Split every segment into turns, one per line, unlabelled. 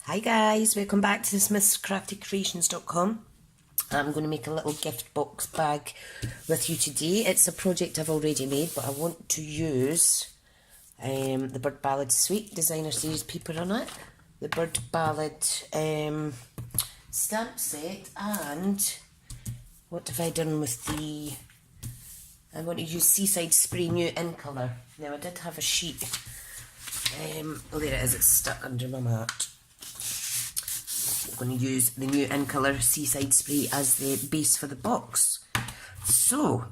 Hi guys, welcome back to the SmithsCraftyCreations.com. I'm going to make a little gift box bag with you today. It's a project I've already made, but I want to use the Bird Ballad Suite Designer Series paper on it, the Bird Ballad stamp set, and what have I done with the... I want to use Seaside Spray New In Colour. Now I did have a sheet. Oh, there it is, it's stuck under my mat. I'm going to use the New In Colour Seaside Spray as the base for the box. So,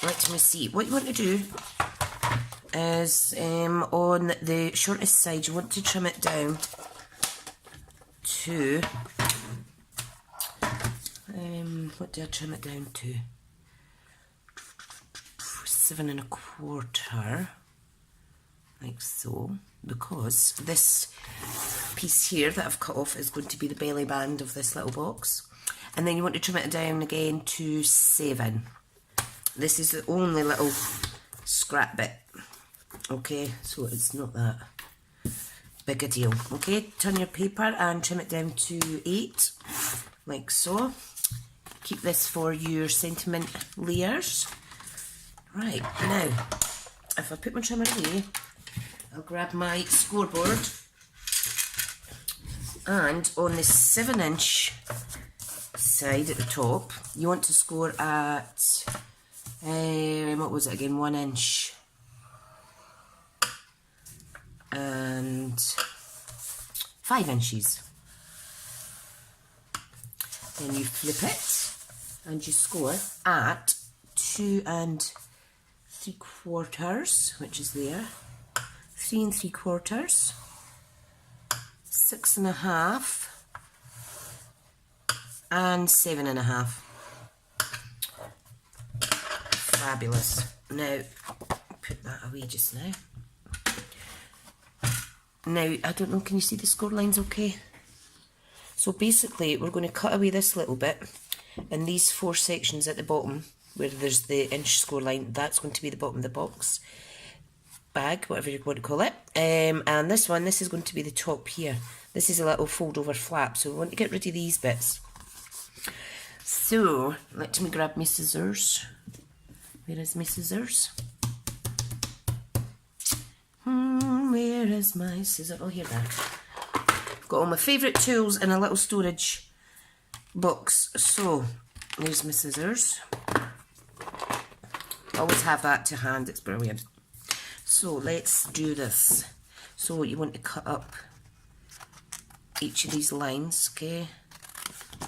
let me see. What you want to do is, on the shortest side, you want to trim it down to, what do I trim it down to? 7 1/4. Like so, because this piece here that I've cut off is going to be the belly band of this little box. And then you want to trim it down again to 7. This is the only little scrap bit. Okay, so it's not that big a deal. Okay, turn your paper and trim it down to 8, like so. Keep this for your sentiment layers. Right, now, if I put my trimmer away, I'll grab my scoreboard, and on the 7-inch side at the top, you want to score at, what was it again, 1 inch, and 5 inches. Then you flip it, and you score at 2 3/4, which is there. 3 3/4, 6 1/2, and 7 1/2. Fabulous. Now, put that away just now. Now, I don't know, can you see the score lines okay? So basically, we're going to cut away this little bit, and these 4 sections at the bottom, where there's the inch score line, that's going to be the bottom of the box. Bag, whatever you want to call it, and this is going to be the top here. This is a little fold over flap, so we want to get rid of these bits. So let me grab my scissors. Where is my scissors? Where is my scissors? Oh, here they are. I've got all my favourite tools in a little storage box. So there's my scissors. Always have that to hand, it's brilliant. So let's do this. So you want to cut up each of these lines, okay?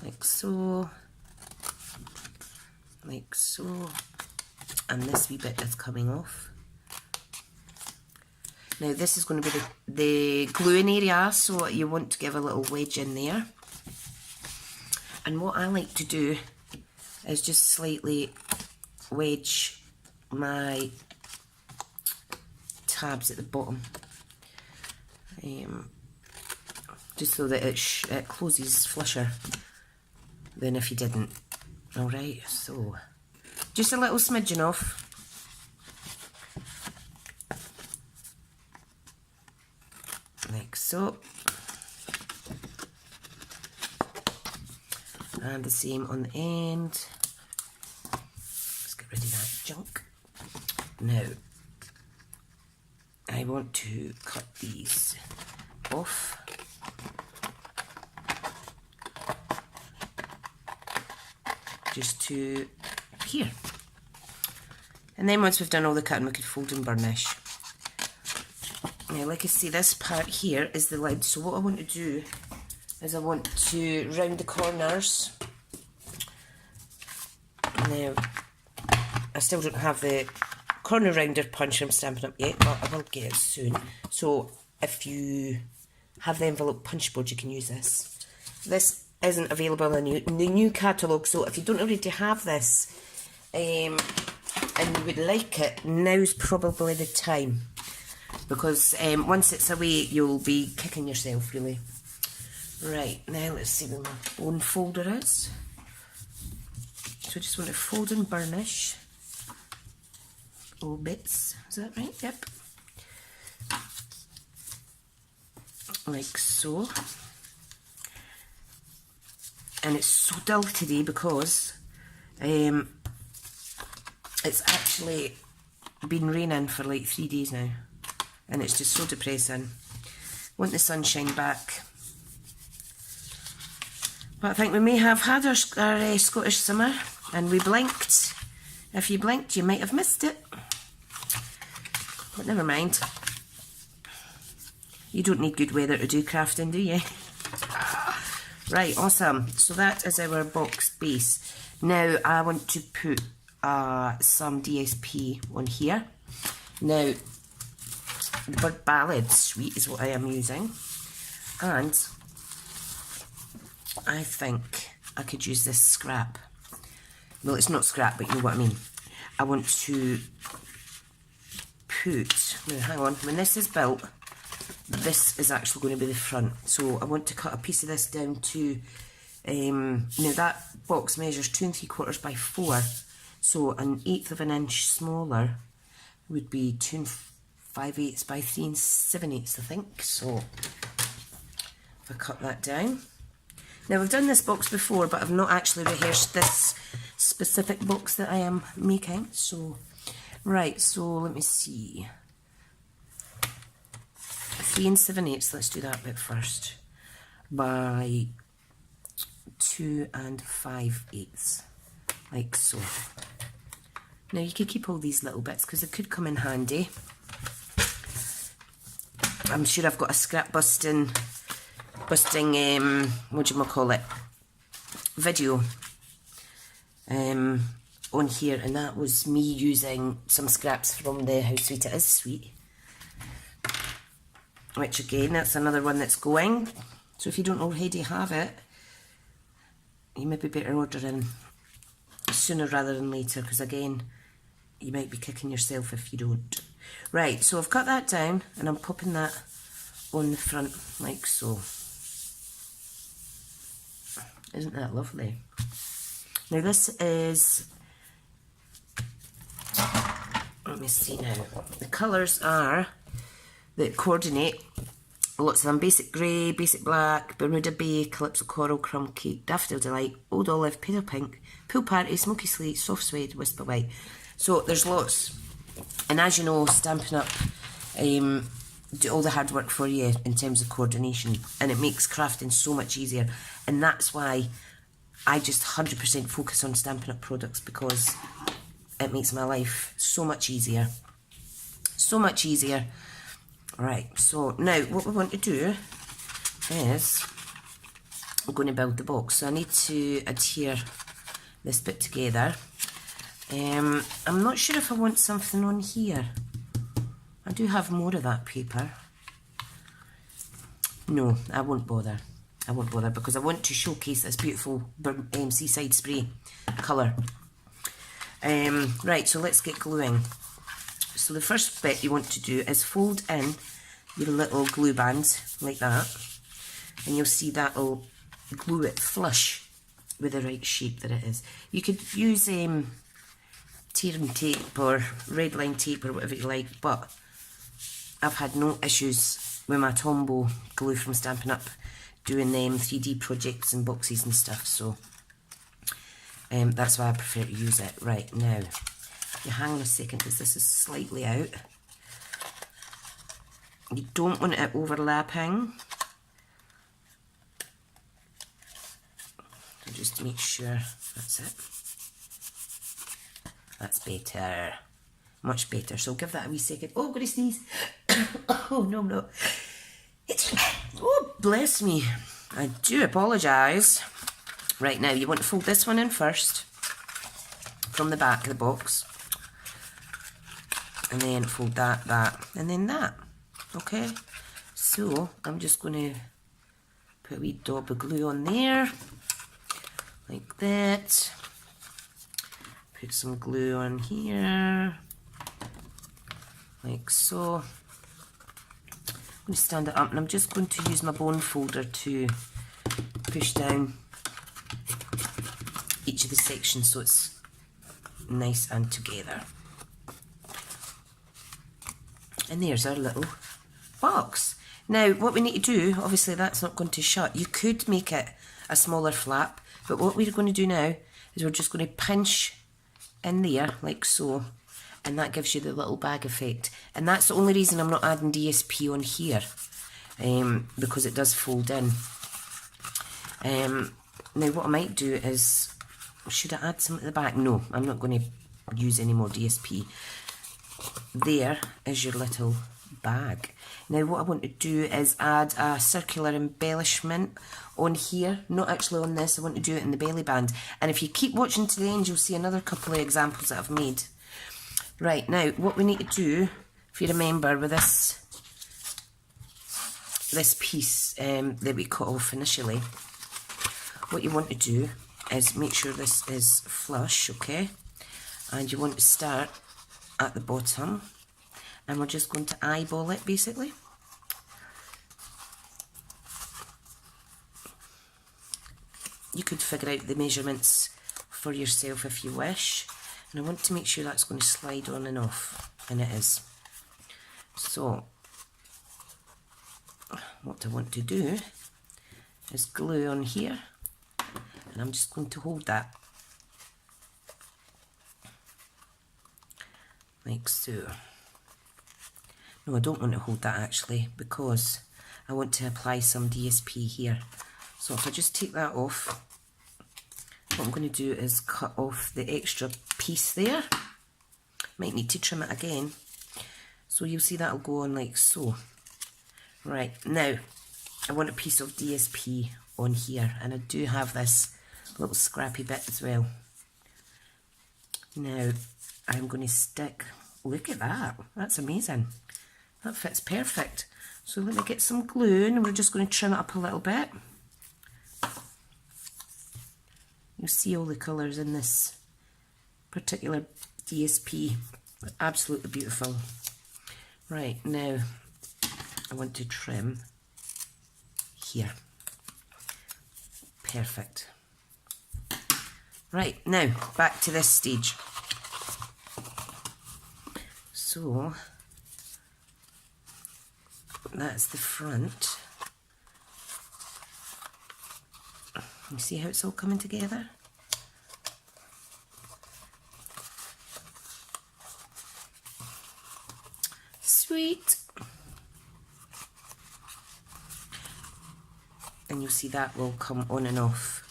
Like so, and this wee bit is coming off. Now this is going to be the gluing area, so you want to give a little wedge in there. And what I like to do is just slightly wedge my tabs at the bottom, just so that it closes flusher than if you didn't. Alright, so just a little smidgen off. Like so. And the same on the end. Let's get rid of that junk. Now, I want to cut these off. Just to here. And then once we've done all the cutting, we can fold and burnish. Now, like I say, this part here is the lid. So what I want to do is I want to round the corners. Now, I still don't have the corner rounder punch from Stampin' Up yet, but I will get it soon. So if you have the envelope punch board, you can use this. This isn't available in the new catalogue, so if you don't already have this and you would like it, now's probably the time, because once it's away you'll be kicking yourself really. Right, now let's see where my bone folder is. So I just want to fold and burnish all bits, is that right? Yep. like so. And it's so dull today because it's actually been raining for like 3 days now, and it's just so depressing. Want the sunshine back. But I think we may have had our Scottish summer, and we blinked. If you blinked, you might have missed it. But never mind. You don't need good weather to do crafting, do you? Right, awesome. So that is our box base. Now I want to put some DSP on here. Now, the Ballad suite is what I am using. And I think I could use this scrap. Well, it's not scrap, but you know what I mean. I want to put, now hang on, when this is built, this is actually going to be the front. So I want to cut a piece of this down to, now that box measures 2 3/4 by 4. So an 1/8 of an inch smaller would be 2 5/8 by 3 7/8, I think. So if I cut that down. Now we've done this box before, but I've not actually rehearsed this specific box that I am making. So, right, so let me see. 3 7/8, let's do that bit first. By 2 5/8, like so. Now you could keep all these little bits because it could come in handy. I'm sure I've got a scrap busting, what do you call it, video on here, and that was me using some scraps from the How Sweet It Is suite, which again, that's another one that's going. So if you don't already have it, you may be better ordering sooner rather than later, because again, you might be kicking yourself if you don't. Right, so I've cut that down and I'm popping that on the front like so. Isn't that lovely? Now this is, let me see now, the colours are, that coordinate, lots of them: Basic Grey, Basic Black, Bermuda Bay, Calypso Coral, Crumb Cake, Daffodil Delight, Old Olive, Pale Pink, Pool Party, Smoky Slate, Soft Suede, Whisper White. So there's lots, and as you know, Stampin' Up do all the hard work for you in terms of coordination, and it makes crafting so much easier, and that's why I just 100% focus on Stampin' Up products, because it makes my life so much easier. So much easier. Right, so now what we want to do is I'm going to build the box. So I need to adhere this bit together. I'm not sure if I want something on here. I do have more of that paper. No, I won't bother. I won't bother because I want to showcase this beautiful seaside spray colour. Right, so let's get gluing. So the first bit you want to do is fold in your little glue bands like that, and you'll see that'll glue it flush with the right shape that it is. You could use tearing tape or red line tape or whatever you like, but I've had no issues with my Tombow glue from Stampin' Up doing them 3D projects and boxes and stuff, so that's why I prefer to use it. Right, now you hang on a second because this is slightly out. You don't want it overlapping, so just make sure that's it. That's better, much better. So give that a wee second. Oh, I'm going to sneeze. Oh no, no. It's, oh, bless me. I do apologise. Right, now you want to fold this one in first from the back of the box, and then fold that, and then that. Okay, so I'm just going to put a wee dab of glue on there, like that. Put some glue on here, like so. I'm going to stand it up, and I'm just going to use my bone folder to push down each of the sections so it's nice and together. And there's our little box. Now, what we need to do, obviously that's not going to shut. You could make it a smaller flap, but what we're going to do now is we're just going to pinch in there, like so, and that gives you the little bag effect. And that's the only reason I'm not adding DSP on here, because it does fold in. Now, what I might do is, should I add some at the back? No, I'm not going to use any more DSP. There is your little bag. Now what I want to do is add a circular embellishment on here, not actually on this. I want to do it in the belly band, and if you keep watching to the end you'll see another couple of examples that I've made. Right, now what we need to do, if you remember, with this piece that we cut off initially, what you want to do is make sure this is flush, okay, and you want to start at the bottom, and we're just going to eyeball it basically. You could figure out the measurements for yourself if you wish, and I want to make sure that's going to slide on and off, and it is. So what I want to do is glue on here, and I'm just going to hold that like so. No, I don't want to hold that actually, because I want to apply some DSP here. So if I just take that off, what I'm going to do is cut off the extra piece there. Might need to trim it again. So you'll see that'll go on like so. Right, now I want a piece of DSP on here, and I do have this little scrappy bit as well. Now I'm going to stick, look at that, that's amazing. That fits perfect. So let me get some glue, and we're just going to trim it up a little bit. You'll see all the colours in this particular DSP. Absolutely beautiful. Right, now I want to trim here. Perfect. Right, now back to this stage. So that's the front. You see how it's all coming together? Sweet. And you'll see that will come on and off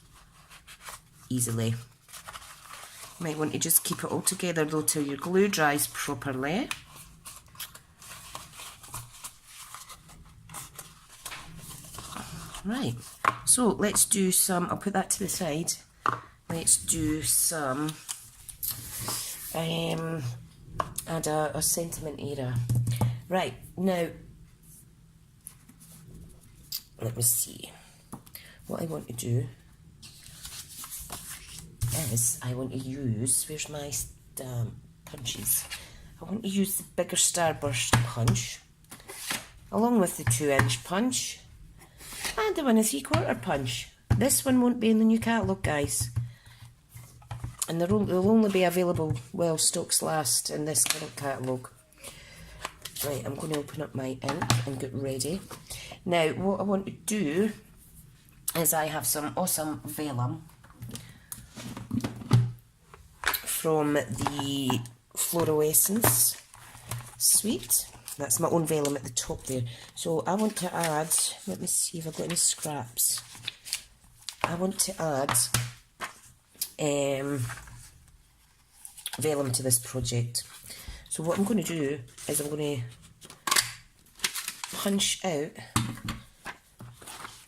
easily. You might want to just keep it all together though till your glue dries properly. Right, so let's do some, I'll put that to the side. Let's do some, add a sentiment era. Right, now, let me see. What I want to do is, I want to use, where's my punches? I want to use the bigger Starburst punch, along with the 2-inch punch, and the 1 3/4 punch. This one won't be in the new catalogue, guys, and they'll only be available while stocks last in this current catalogue. Right, I'm going to open up my ink and get ready. Now, what I want to do is, I have some awesome vellum from the Fluorescence Suite. That's my own vellum at the top there. So I want to add, let me see if I've got any scraps. I want to add vellum to this project. So what I'm going to do is, I'm going to punch out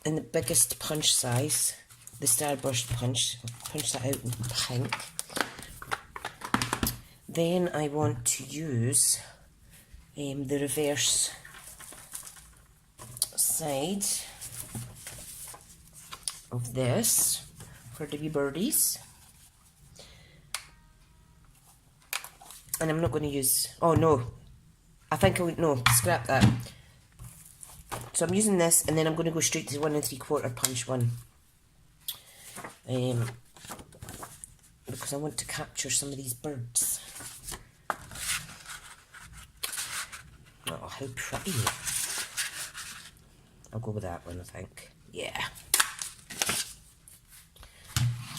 in the biggest punch size, the Starburst punch. I'll punch that out in pink. Then I want to use the reverse side of this for the wee birdies. And I'm not going to use, oh no, I think I would, no, scrap that. So I'm using this, and then I'm going to go straight to the 1 3/4 punch one. Because I want to capture some of these birds. Oh, how pretty. I'll go with that one, I think. Yeah.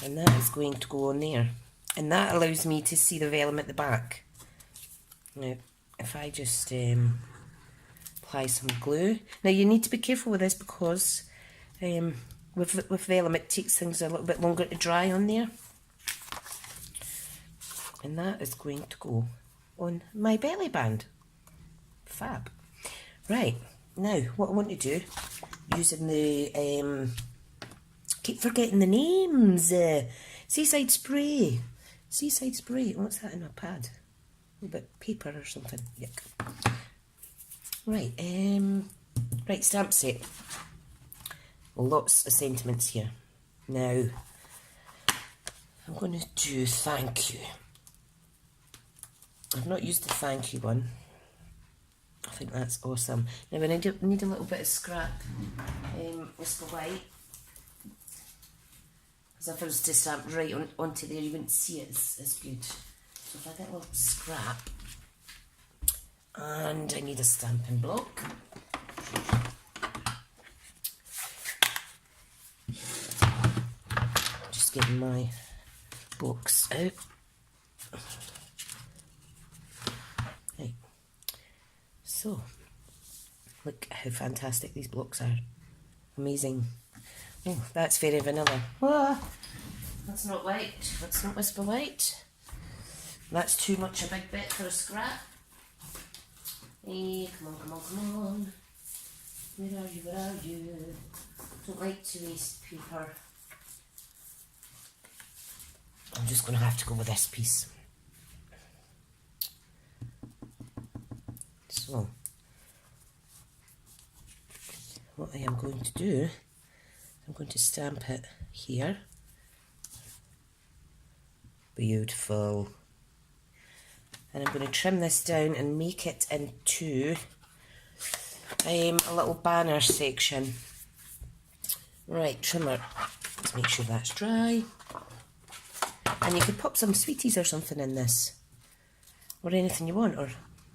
And that is going to go on there. And that allows me to see the vellum at the back. Now, if I just apply some glue. Now, you need to be careful with this because with vellum it takes things a little bit longer to dry on there. And that is going to go on my belly band. Fab. Right, now what I want to do, using the, keep forgetting the names, Seaside Spray. Seaside Spray, what's that in a pad? A little bit of paper or something, yuck. Right, right, stamp set. Lots of sentiments here. Now, I'm going to do thank you. I've not used the thank you one. I think that's awesome. Now I need a little bit of scrap Whisper White. Because if I was to stamp right onto there, you wouldn't see it as good. So if I get a little scrap, and I need a stamping block. Just getting my box out. Right. So, look how fantastic these blocks are. Amazing. Oh, that's very vanilla. Ah, that's not white. That's not Whisper White. That's too much a big bit for a scrap. Hey, come on, come on, come on. Where are you, where are you? Don't like to waste paper. I'm just going to have to go with this piece. So, what I am going to do, I'm going to stamp it here. Beautiful. And I'm going to trim this down and make it into a little banner section. Right, trimmer. Let's make sure that's dry. And you could pop some sweeties or something in this. Or anything you want, or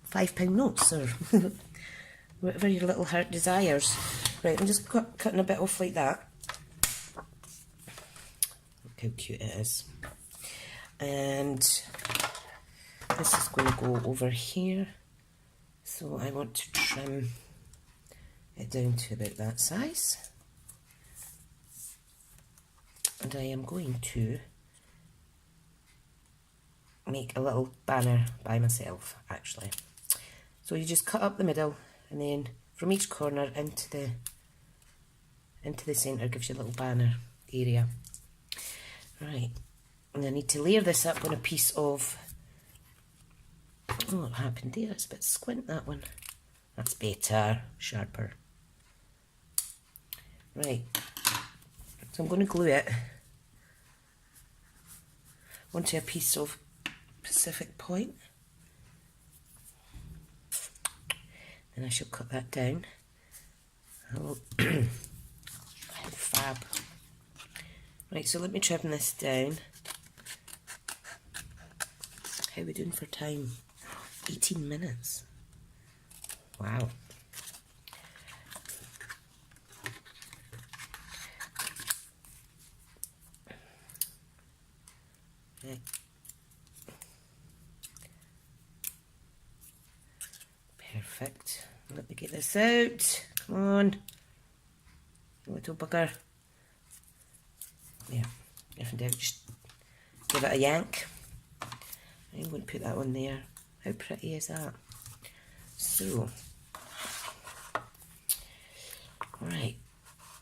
£5 notes, or whatever your little heart desires. Right, I'm just cutting a bit off like that. Look how cute it is. And this is going to go over here. So I want to trim it down to about that size. And I am going to make a little banner by myself, actually. So you just cut up the middle, and then from each corner into the centre gives you a little banner area. Right, and I need to layer this up on a piece of, oh, what happened there? It's a bit squint, that one. That's better, sharper. Right, so I'm going to glue it onto a piece of Pacific Point. Then I shall cut that down. Oh, fab. Right, so let me trim this down. How are we doing for time? 18 minutes. Wow. Right. Perfect. Let me get this out. Come on. Little bugger. Yeah. If in doubt, just give it a yank. I'm going to put that one there. How pretty is that? So. Right.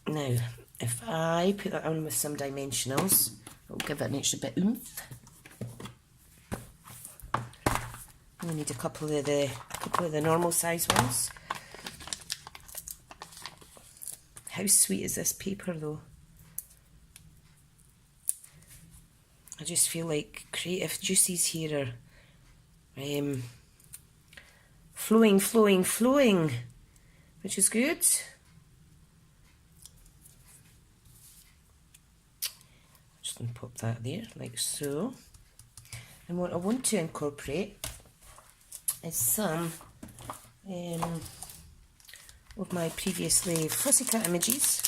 Now, if I put that on with some dimensionals, it'll give it an extra bit oomph. We need a couple of the normal size ones. How sweet is this paper though? I just feel like creative juices here are flowing, flowing, flowing, which is good. Just going to pop that there like so. And what I want to incorporate is some, of my previously fussy cut images.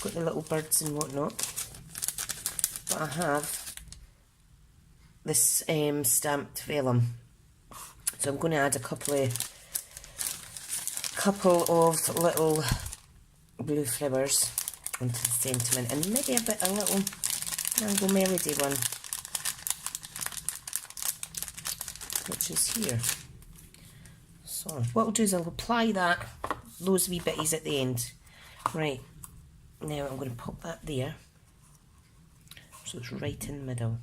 Got the little birds and whatnot. But I have this stamped vellum. So I'm going to add a couple of little blue flowers onto the sentiment, and maybe a little mango melody one, which is here. So what I'll do is I'll apply those wee bitties at the end. Right, now I'm going to pop that there, so it's right in the middle.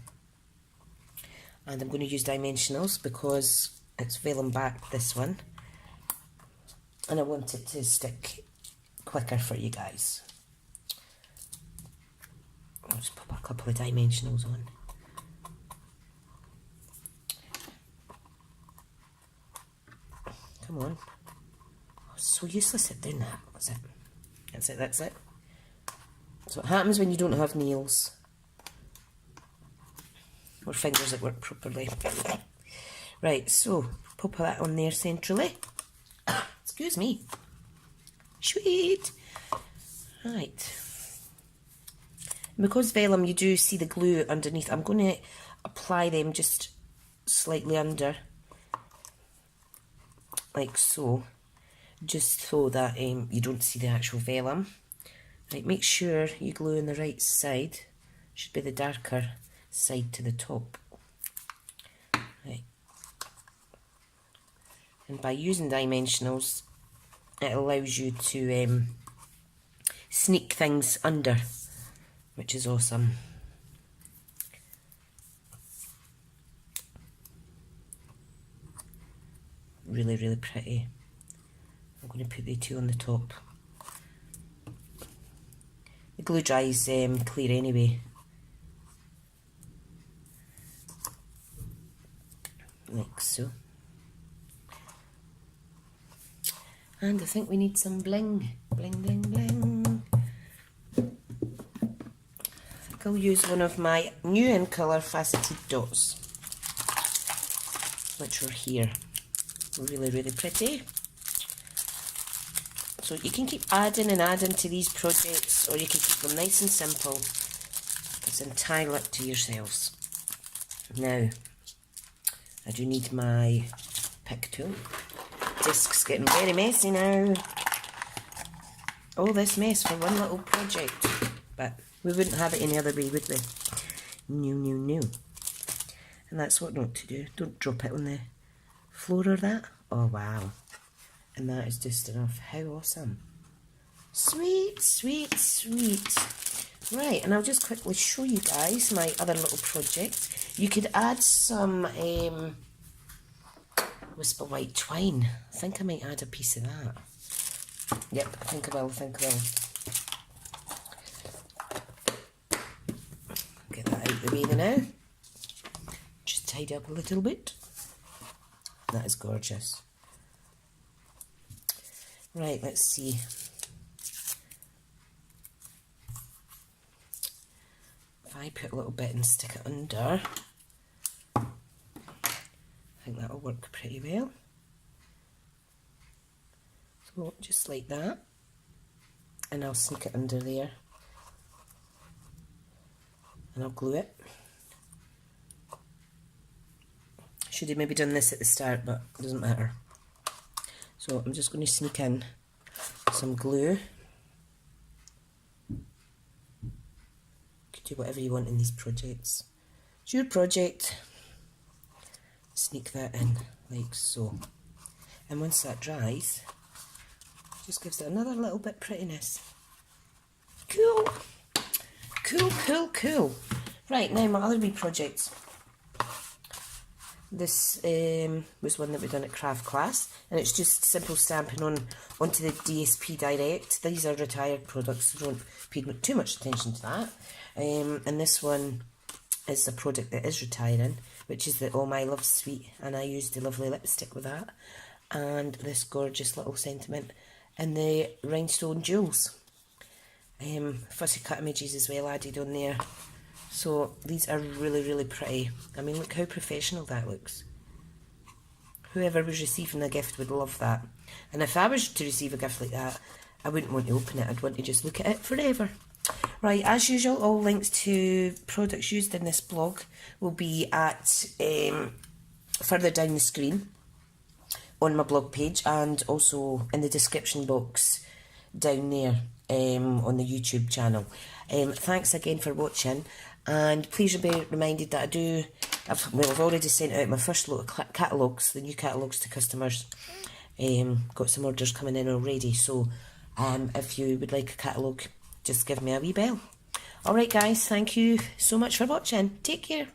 And I'm going to use dimensionals because it's vellum back, this one, and I want it to stick quicker for you guys. I'll just pop a couple of dimensionals on. Come on. Oh, so useless at doing that. That's it. That's it, that's it. That's what happens when you don't have nails. Or fingers that work properly. Right, so pop that on there centrally. Excuse me. Sweet. Right. Because vellum, you do see the glue underneath. I'm going to apply them just slightly under, like so, just so that you don't see the actual vellum. Right, make sure you glue on the right side. Should be the darker side to the top. Right. And by using dimensionals, it allows you to sneak things under, which is awesome. Really, really pretty. I'm going to put the two on the top. The glue dries clear anyway. Like so. And I think we need some bling. Bling, bling, bling. I think I'll use one of my new in colour faceted dots, which are here. Really, really pretty. So you can keep adding and adding to these projects, or you can keep them nice and simple. It's entirely up to yourselves. Now, I do need my pick tool. Disc's getting very messy now. All this mess for one little project. But we wouldn't have it any other way, would we? No, no, no. And that's what not to do. Don't drop it on the floor or that. Oh, wow. And that is just enough. How awesome. Sweet, sweet, sweet. Right, and I'll just quickly show you guys my other little project. You could add some Whisper White twine. I think I might add a piece of that. Yep, I think I will, Get that out of the way now. Just tidy up a little bit. That is gorgeous. Right, let's see. If I put a little bit and stick it under, I think that'll work pretty well. So just like that, and I'll sneak it under there, and I'll glue it. Should have maybe done this at the start, but it doesn't matter. So I'm just going to sneak in some glue. You can do whatever you want in these projects. It's your project. Sneak that in like so. And once that dries, just gives it another little bit prettiness. Cool. Cool, cool, cool. Right, now my other wee projects. This was one that we done at craft class, and it's just simple stamping onto the DSP Direct. These are retired products, so don't pay too much attention to that. And this one is a product that is retiring, which is the Oh My Love Sweet, and I used the lovely lipstick with that, and this gorgeous little sentiment, and the rhinestone jewels. Fussy cut images as well added on there. So these are really, really pretty. I mean, look how professional that looks. whoever was receiving a gift would love that. And if I was to receive a gift like that, I wouldn't want to open it, I'd want to just look at it forever. Right, as usual, all links to products used in this blog will be at further down the screen on my blog page, and also in the description box down there on the YouTube channel. Thanks again for watching, and please be reminded that I've already sent out my first lot of catalogues, the new catalogues to customers. Got some orders coming in already, so if you would like a catalogue, just give me a wee bell. Alright guys, thank you so much for watching. Take care.